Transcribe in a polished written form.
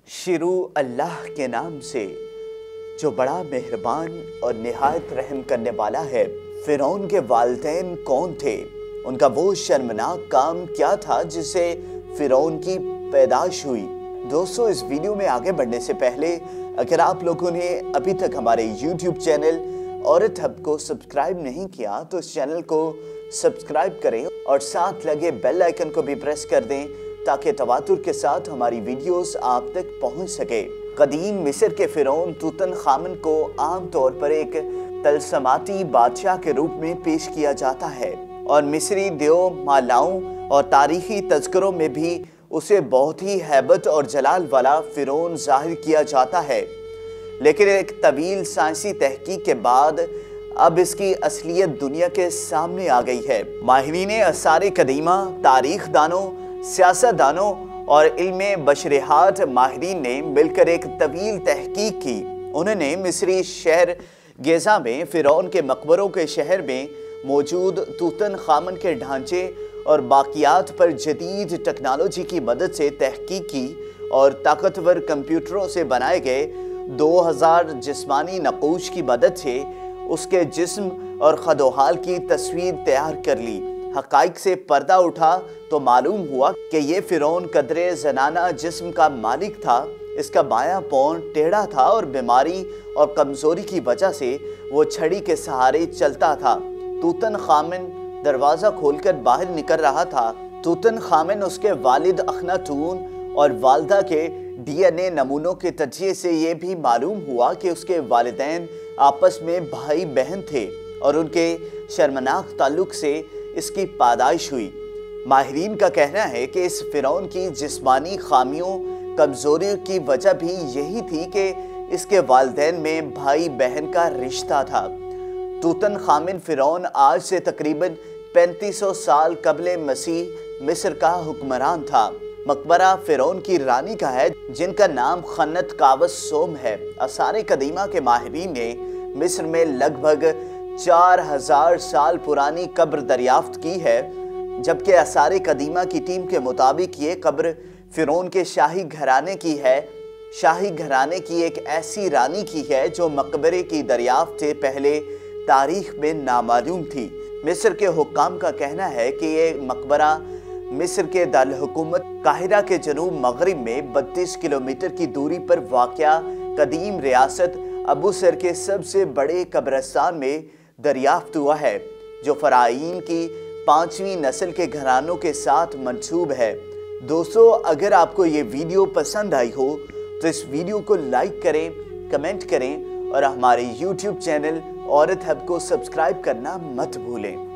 शुरू अल्लाह के नाम से जो बड़ा मेहरबान और निहायत रहम करने वाला है। फिरौन के वालिदैन कौन थे? उनका वो शर्मनाक काम क्या था जिससे फिरौन की पैदाइश हुई? दोस्तों, इस वीडियो में आगे बढ़ने से पहले अगर आप लोगों ने अभी तक हमारे YouTube चैनल औरत हब को सब्सक्राइब नहीं किया तो इस चैनल को सब्सक्राइब करें और साथ लगे बेल आइकन को भी प्रेस कर दें ताकि तवातुर के साथ हमारी वीडियोस आप तक पहुंच सके। कदीम मिस्र के फिरौन तूतनखामन को आम तौर पर एक तलसमाती बादशाह के रूप में पेश किया जाता है और मिस्री देव मालाओं और तारीखी तज़किरों में भी उसे बहुत ही हैबत और जलाल वाला फिरौन जाहिर किया जाता है। लेकिन एक तवील साइंसी तहकीक के बाद अब इसकी असलियत दुनिया के सामने आ गई है। माहिरीन आसार कदीमा, तारीख दानों, सियासतदानों और इल्मे बशरियात माहिरीन ने मिलकर एक तवील तहकीक की। उन्होंने मिस्री शहर गेज़ा में फिरौन के मकबरों के शहर में मौजूद तूतनखामन के ढांचे और बाकियात पर जदीद टेक्नोलॉजी की मदद से तहकीक की और ताकतवर कंप्यूटरों से बनाए गए 2000 जिस्मानी नक़ूश की मदद से उसके जिस्म और खदोहाल की तस्वीर तैयार कर ली। हक़ाइक़ से पर्दा उठा तो मालूम हुआ कि ये फिरौन कदरे ज़नाना जिस्म का मालिक था। इसका बायां पाँव टेढ़ा था और बीमारी और कमज़ोरी की वजह से वो छड़ी के सहारे चलता था। तूतनखामन दरवाज़ा खोलकर बाहर निकल रहा था। तूतनखामन उसके वालिद अखनातून और वालदा के DNA नमूनों के तजिए से ये भी मालूम हुआ कि उसके वालिदैन आपस में भाई बहन थे और उनके शर्मनाक ताल्लुक से इसकी पैदाइश हुई। माहिरीन का कहना है कि इस फिरौन की जिस्मानी खामियों, कमज़ोरियों की वजह भी यही थी कि इसके वालिदैन में भाई बहन का रिश्ता था। तूतनखामन फिरौन आज से तकरीबन 3500 साल कबले मसीह मिस्र का हुक्मरान था। मकबरा फिरौन की रानी का है जिनका नाम खन्नत कावस सोम है। आसार कदीमा के माहिरीन ने मिस्र में लगभग 4000 साल पुरानी कब्र दरियाफ्त की है, जबकि आसार कदीमा की टीम के मुताबिक ये कब्र फिरौन के शाही घराने की है। शाही घराने की एक ऐसी रानी की है जो मकबरे की दरियाफ्त से पहले तारीख में नामालूम थी। मिस्र के हुक्काम का कहना है कि ये मकबरा मिस्र के दारुल-हुकूमत काहिरा के जनूब मगरिब में 32 किलोमीटर की दूरी पर वाक़या कदीम रियासत अबू सर के सबसे बड़े कब्रिस्तान में दरियाफ्त हुआ है, जो फ़राईन की 5वीं नस्ल के घरानों के साथ मंसूब है। दोस्तों, अगर आपको ये वीडियो पसंद आई हो तो इस वीडियो को लाइक करें, कमेंट करें और हमारे YouTube चैनल औरत हब को सब्सक्राइब करना मत भूलें।